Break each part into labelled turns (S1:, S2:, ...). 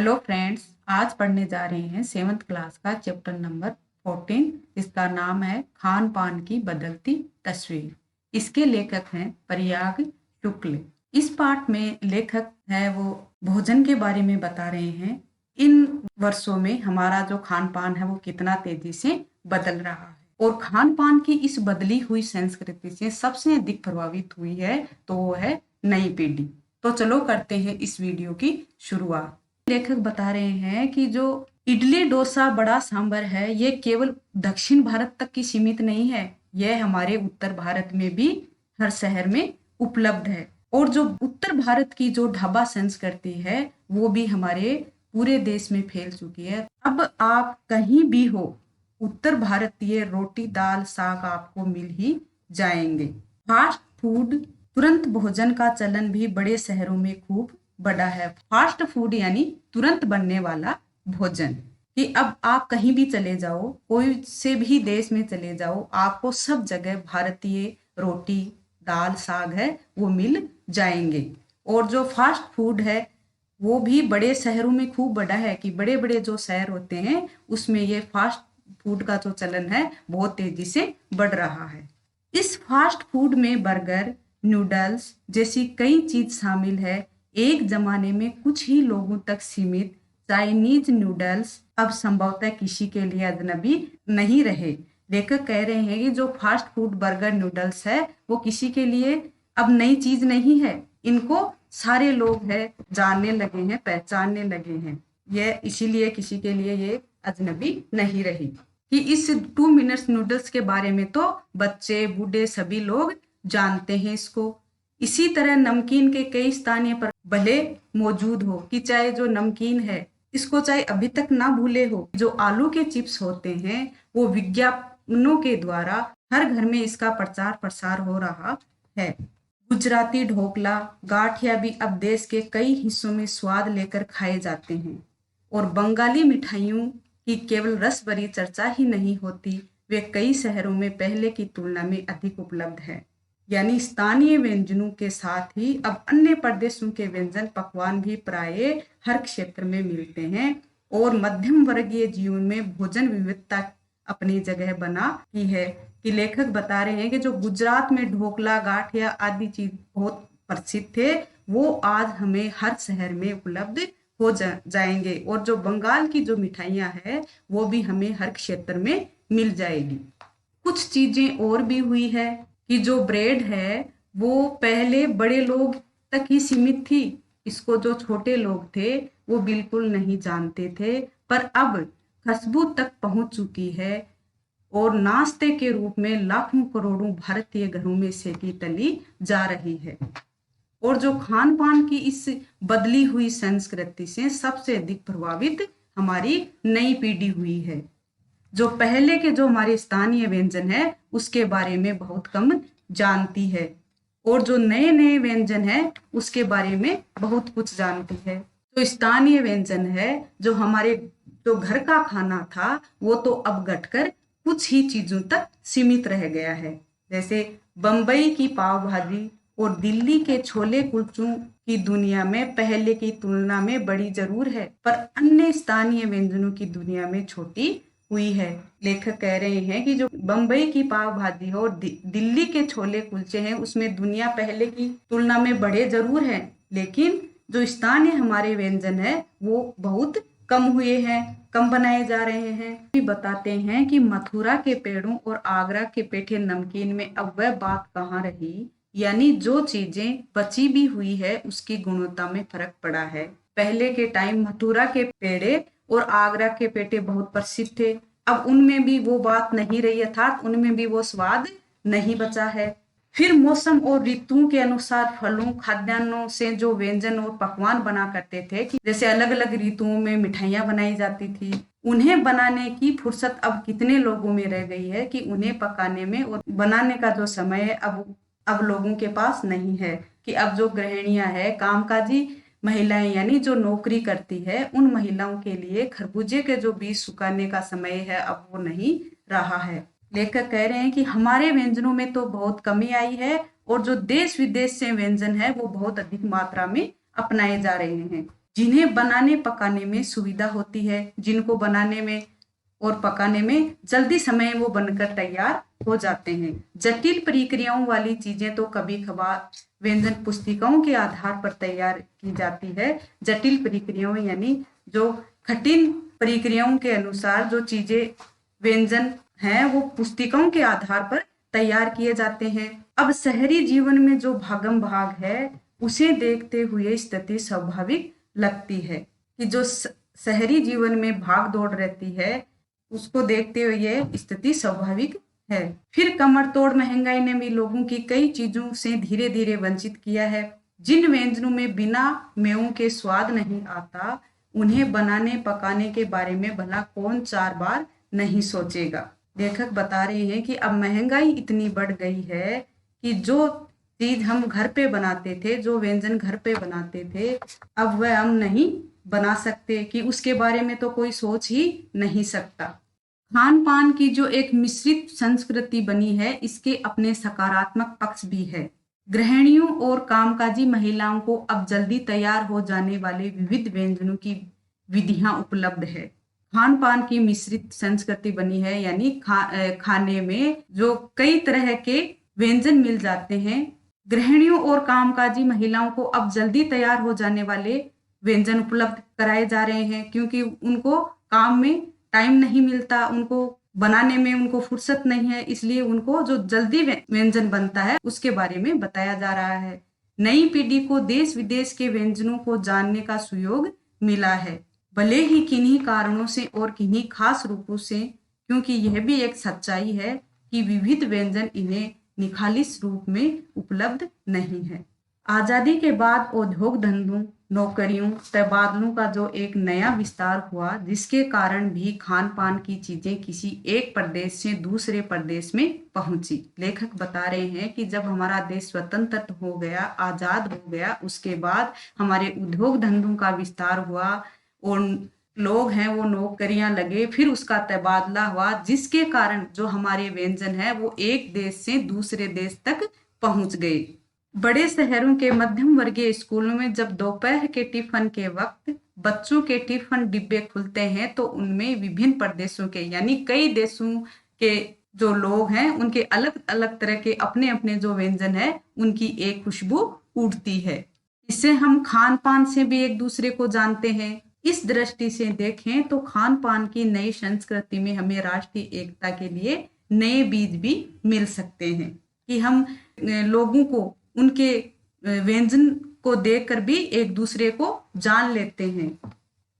S1: Hello friends, आज पढ़ने जा रहे हैं 7th क्लास का चैप्टर नंबर 14। इसका नाम है खान पान की बदलती तस्वीर। इसके लेखक हैं प्रयाग शुक्ल। इस पाठ में लेखक है वो भोजन के बारे में बता रहे हैं। इन वर्षों में हमारा जो खान पान है वो कितना तेजी से बदल रहा है और खान पान की इस बदली हुई संस्कृति से सबसे अधिक प्रभावित हुई है तो वो है नई पीढ़ी। तो चलो करते हैं इस वीडियो की शुरुआत। लेखक बता रहे हैं कि जो इडली डोसा बड़ा सांभर है ये केवल दक्षिण भारत तक की सीमित नहीं है, यह हमारे उत्तर भारत में भी हर शहर में उपलब्ध है। और जो उत्तर भारत की जो ढाबा संस्कृति है वो भी हमारे पूरे देश में फैल चुकी है। अब आप कहीं भी हो, उत्तर भारतीय रोटी दाल साग आपको मिल ही जाएंगे। फास्ट फूड तुरंत भोजन का चलन भी बड़े शहरों में खूब बड़ा है। फास्ट फूड यानी तुरंत बनने वाला भोजन कि अब आप कहीं भी चले जाओ, कोई से भी देश में चले जाओ, आपको सब जगह भारतीय रोटी दाल साग है वो मिल जाएंगे। और जो फास्ट फूड है वो भी बड़े शहरों में खूब बड़ा है कि बड़े बड़े जो शहर होते हैं उसमें ये फास्ट फूड का जो चलन है बहुत तेजी से बढ़ रहा है। इस फास्ट फूड में बर्गर नूडल्स जैसी कई चीज शामिल है। एक जमाने में कुछ ही लोगों तक सीमित चाइनीज नूडल्स अब संभवतः किसी के लिए अजनबी नहीं रहे। लेखक कह रहे हैं कि जो फास्ट फूड बर्गर नूडल्स है वो किसी के लिए अब नई चीज नहीं है, इनको सारे लोग है जानने लगे हैं, पहचानने लगे हैं। ये इसीलिए किसी के लिए ये अजनबी नहीं रही कि इस 2 मिनट्स नूडल्स के बारे में तो बच्चे बूढ़े सभी लोग जानते हैं इसको। इसी तरह नमकीन के कई स्थानीय पर भले मौजूद हो कि चाहे जो नमकीन है इसको चाहे अभी तक ना भूले हो, जो आलू के चिप्स होते हैं वो विज्ञापनों के द्वारा हर घर में इसका प्रचार प्रसार हो रहा है। गुजराती ढोकला गाठिया भी अब देश के कई हिस्सों में स्वाद लेकर खाए जाते हैं। और बंगाली मिठाइयों की केवल रस भरी चर्चा ही नहीं होती, वे कई शहरों में पहले की तुलना में अधिक उपलब्ध है। यानी स्थानीय व्यंजनों के साथ ही अब अन्य प्रदेशों के व्यंजन पकवान भी प्राय हर क्षेत्र में मिलते हैं। और मध्यम वर्गीय जीवन में भोजन विविधता अपनी जगह बना की है कि लेखक बता रहे हैं कि जो गुजरात में ढोकला गाठिया आदि चीज बहुत प्रसिद्ध थे वो आज हमें हर शहर में उपलब्ध हो जाएंगे। और जो बंगाल की जो मिठाइयाँ है वो भी हमें हर क्षेत्र में मिल जाएगी। कुछ चीजें और भी हुई है कि जो ब्रेड है वो पहले बड़े लोग तक ही सीमित थी, इसको जो छोटे लोग थे वो बिल्कुल नहीं जानते थे, पर अब खुशबू तक पहुंच चुकी है और नाश्ते के रूप में लाखों करोड़ों भारतीय घरों में सेकी तली जा रही है। और जो खान पान की इस बदली हुई संस्कृति से सबसे अधिक प्रभावित हमारी नई पीढ़ी हुई है, जो पहले के जो हमारे स्थानीय व्यंजन है उसके बारे में बहुत कम जानती है और जो नए नए व्यंजन है उसके बारे में बहुत कुछ जानती है। तो स्थानीय व्यंजन है जो हमारे जो घर का खाना था वो तो अब घटकर कुछ ही चीजों तक सीमित रह गया है। जैसे बम्बई की पाव भाजी और दिल्ली के छोले कुलचों की दुनिया में पहले की तुलना में बड़ी जरूर है, पर अन्य स्थानीय व्यंजनों की दुनिया में छोटी हुई है। लेखक कह रहे हैं कि जो बम्बई की पाव भाजी और दिल्ली के छोले कुलचे हैं उसमें दुनिया पहले की तुलना में बड़े जरूर हैं, लेकिन जो स्थानीय हमारे व्यंजन है वो बहुत कम हुए हैं, कम बनाए जा रहे हैं। भी बताते हैं कि मथुरा के पेड़ों और आगरा के पेठे नमकीन में अब वह बात कहाँ रही, यानी जो चीजें बची भी हुई है उसकी गुणवत्ता में फर्क पड़ा है। पहले के टाइम मथुरा के पेड़े और आगरा के पेठे बहुत प्रसिद्ध थे, अब उनमें भी वो बात नहीं रही, अर्थात उनमें भी वो स्वाद नहीं बचा है। फिर मौसम और ऋतुओं के अनुसार फलों खाद्यान्नों से जो व्यंजन और पकवान बना करते थे कि जैसे अलग अलग ऋतुओं में मिठाइयाँ बनाई जाती थी, उन्हें बनाने की फुर्सत अब कितने लोगों में रह गई है कि उन्हें पकाने में और बनाने का जो समय है अब लोगों के पास नहीं है। कि अब जो गृहिणियां है कामकाजी महिलाएं यानी जो नौकरी करती है उन महिलाओं के लिए खरबूजे के जो बीज सुखाने का समय है अब वो नहीं रहा है। लेखक कह रहे हैं कि हमारे व्यंजनों में तो बहुत कमी आई है और जो देश विदेश से व्यंजन है वो बहुत अधिक मात्रा में अपनाए जा रहे हैं। जिन्हें बनाने पकाने में सुविधा होती है, जिनको बनाने में और पकाने में जल्दी समय वो बनकर तैयार हो जाते हैं। जटिल प्रक्रियाओं वाली चीजें तो कभी कभार व्यंजन पुस्तिकाओं के आधार पर तैयार की जाती है। जटिल प्रक्रियाओं यानी जो कठिन प्रक्रियाओं के अनुसार जो चीजें व्यंजन हैं वो पुस्तिकाओं के आधार पर तैयार किए जाते हैं। अब शहरी जीवन में जो भागम भाग है उसे देखते हुए स्थिति स्वाभाविक लगती है कि जो शहरी जीवन में भाग दौड़ रहती है उसको देखते हुए ये स्थिति स्वाभाविक है। फिर कमर तोड़ महंगाई ने भी लोगों की कई चीजों से धीरे धीरे वंचित किया है। जिन व्यंजनों में बिना मेवों के स्वाद नहीं आता उन्हें बनाने पकाने के बारे में भला कौन 4 बार नहीं सोचेगा। लेखक बता रहे हैं कि अब महंगाई इतनी बढ़ गई है कि जो चीज हम घर पे बनाते थे, जो व्यंजन घर पे बनाते थे, अब वह हम नहीं बना सकते कि उसके बारे में तो कोई सोच ही नहीं सकता। खान पान की जो एक मिश्रित संस्कृति बनी है इसके अपने सकारात्मक पक्ष भी है। गृहिणियों और कामकाजी महिलाओं को अब जल्दी तैयार हो जाने वाले विविध व्यंजनों की विधियां उपलब्ध है। खान पान की मिश्रित संस्कृति बनी है यानी खाने में जो कई तरह के व्यंजन मिल जाते हैं। गृहिणियों और कामकाजी महिलाओं को अब जल्दी तैयार हो जाने वाले व्यंजन उपलब्ध कराए जा रहे हैं क्योंकि उनको काम में टाइम नहीं मिलता, उनको बनाने में उनको फुर्सत नहीं है, इसलिए उनको जो जल्दी व्यंजन बनता है उसके बारे में बताया जा रहा है। नई पीढ़ी को देश विदेश के व्यंजनों को जानने का सुयोग मिला है, भले ही किन्हीं कारणों से और किन्हीं खास रूपों से, क्योंकि यह भी एक सच्चाई है कि विविध व्यंजन इन्हें निखालिस रूप में उपलब्ध नहीं है। आजादी के बाद उद्योग धंधों, नौकरियों, तबादलों का जो एक नया विस्तार हुआ जिसके कारण भी खान पान की चीजें किसी एक प्रदेश से दूसरे प्रदेश में पहुंची। लेखक बता रहे हैं कि जब हमारा देश स्वतंत्र हो गया, आजाद हो गया, उसके बाद हमारे उद्योग धंधों का विस्तार हुआ और लोग हैं वो नौकरियां लगे, फिर उसका तबादला हुआ जिसके कारण जो हमारे व्यंजन है वो एक देश से दूसरे देश तक पहुंच गए। बड़े शहरों के मध्यम वर्गीय स्कूलों में जब दोपहर के टिफिन के वक्त बच्चों के टिफिन डिब्बे खुलते हैं तो उनमें विभिन्न प्रदेशों के यानी कई देशों के जो लोग हैं उनके अलग अलग तरह के अपने अपने जो व्यंजन है उनकी एक खुशबू उड़ती है। इससे हम खान पान से भी एक दूसरे को जानते हैं। इस दृष्टि से देखें तो खान पान की नई संस्कृति में हमें राष्ट्रीय एकता के लिए नए बीज भी मिल सकते हैं कि हम लोगों को उनके व्यंजन को देखकर भी एक दूसरे को जान लेते हैं।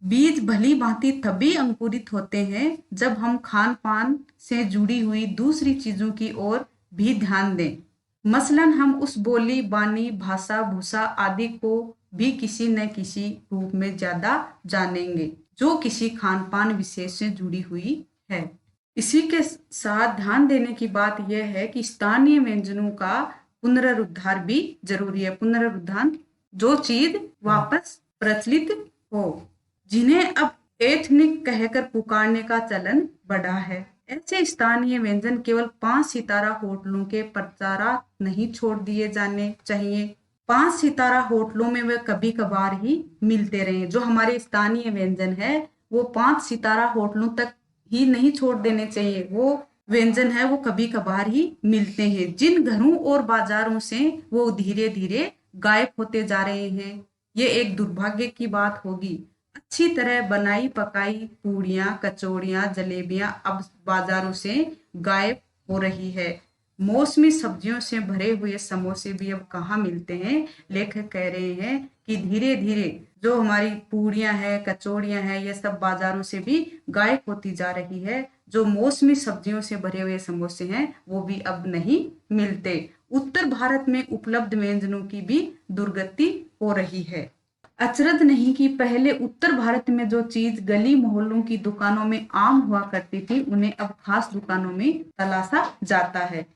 S1: बीज भली भांति तभी अंकुरित होते हैं जब हम खान पान से जुड़ी हुई दूसरी चीजों की ओर भी ध्यान दें। मसलन हम उस बोली बानी भाषा भूषा आदि को भी किसी न किसी रूप में ज्यादा जानेंगे जो किसी खान पान विशेष से जुड़ी हुई है। इसी के साथ ध्यान देने की बात यह है कि स्थानीय व्यंजनों का पुनरुद्धार भी जरूरी है। पुनरुद्धार जो चीज वापस प्रचलित हो, जिन्हें अब एथनिक कहकर पुकारने का चलन बढ़ा है। ऐसे स्थानीय व्यंजन केवल 5 सितारा होटलों के प्रचारार्थ नहीं छोड़ दिए जाने चाहिए। 5 सितारा होटलों में वे कभी कभार ही मिलते रहे। जो हमारे स्थानीय व्यंजन है वो 5 सितारा होटलों तक ही नहीं छोड़ देने चाहिए। वो व्यंजन है वो कभी कभार ही मिलते हैं। जिन घरों और बाजारों से वो धीरे धीरे गायब होते जा रहे हैं, ये एक दुर्भाग्य की बात होगी। अच्छी तरह बनाई पकाई पूड़ियां, कचौड़ियां, जलेबियां अब बाजारों से गायब हो रही है। मौसमी सब्जियों से भरे हुए समोसे भी अब कहाँ मिलते हैं। लेखक कह रहे हैं कि धीरे धीरे जो हमारी पूड़ियां हैं, कचौड़ियां हैं, ये सब बाजारों से भी गायब होती जा रही है। जो मौसमी सब्जियों से भरे हुए समोसे हैं वो भी अब नहीं मिलते। उत्तर भारत में उपलब्ध व्यंजनों की भी दुर्गति हो रही है। अचरज नहीं कि पहले उत्तर भारत में जो चीज गली मोहल्लों की दुकानों में आम हुआ करती थी उन्हें अब खास दुकानों में तलाशा जाता है।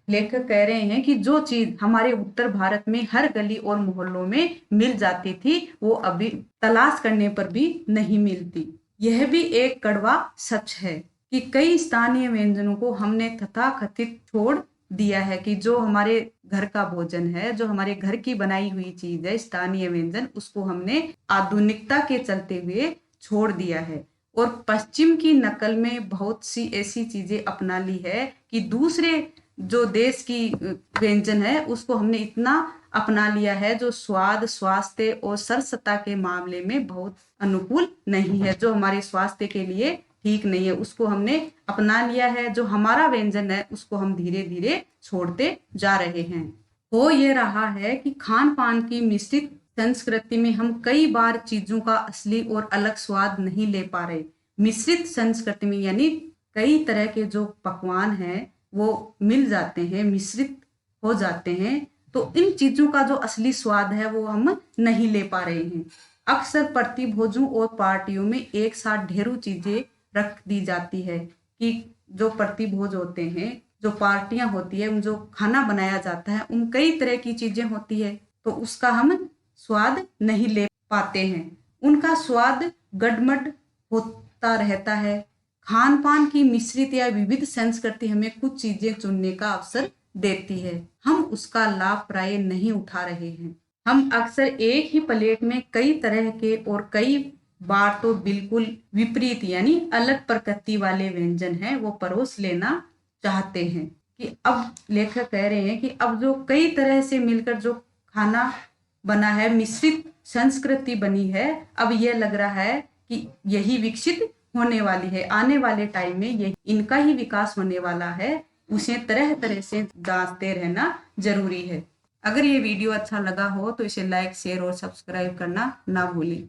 S1: लेखक कह रहे हैं कि जो चीज हमारे उत्तर भारत में हर गली और मोहल्लों में मिल जाती थी वो अभी तलाश करने पर भी नहीं मिलती। यह भी एक कड़वा सच है कि कई स्थानीय व्यंजनों को हमने तथाकथित छोड़ दिया है कि जो हमारे घर का भोजन है, जो हमारे घर की बनाई हुई चीज है, स्थानीय व्यंजन, उसको हमने आधुनिकता के चलते हुए छोड़ दिया है और पश्चिम की नकल में बहुत सी ऐसी चीजें अपना ली है कि दूसरे जो देश की व्यंजन है उसको हमने इतना अपना लिया है जो स्वाद, स्वास्थ्य और सरसता के मामले में बहुत अनुकूल नहीं है, जो हमारे स्वास्थ्य के लिए ठीक नहीं है, उसको हमने अपना लिया है। जो हमारा व्यंजन है उसको हम धीरे धीरे छोड़ते जा रहे हैं। हो ये रहा है कि खान पान की मिश्रित संस्कृति में हम कई बार चीजों का असली और अलग स्वाद नहीं ले पा रहे। मिश्रित संस्कृति में यानी कई तरह के जो पकवान हैं वो मिल जाते हैं, मिश्रित हो जाते हैं, तो इन चीजों का जो असली स्वाद है वो हम नहीं ले पा रहे हैं। अक्सर प्रतिभोजों और पार्टियों में एक साथ ढेरों चीजें रख दी जाती है कि जो प्रतिभोज होते हैं, जो पार्टियां होती है, जो खाना बनाया जाता है, उन कई तरह की चीजें होती है, तो उसका हम स्वाद नहीं ले पाते हैं, उनका स्वाद गडमड होता रहता है। खान पान की मिश्रित या विविध संस्कृति हमें कुछ चीजें चुनने का अवसर देती है, हम उसका लाभ प्राय नहीं उठा रहे हैं। हम अक्सर एक ही प्लेट में कई तरह के और कई बार तो बिल्कुल विपरीत यानी अलग प्रकृति वाले व्यंजन है वो परोस लेना चाहते हैं। कि अब लेखक कह रहे हैं कि अब जो कई तरह से मिलकर जो खाना बना है, मिश्रित संस्कृति बनी है, अब यह लग रहा है कि यही विकसित होने वाली है, आने वाले टाइम में ये इनका ही विकास होने वाला है, उसे तरह तरह से जांचते रहना जरूरी है। अगर ये वीडियो अच्छा लगा हो तो इसे लाइक, शेयर और सब्सक्राइब करना ना भूलें।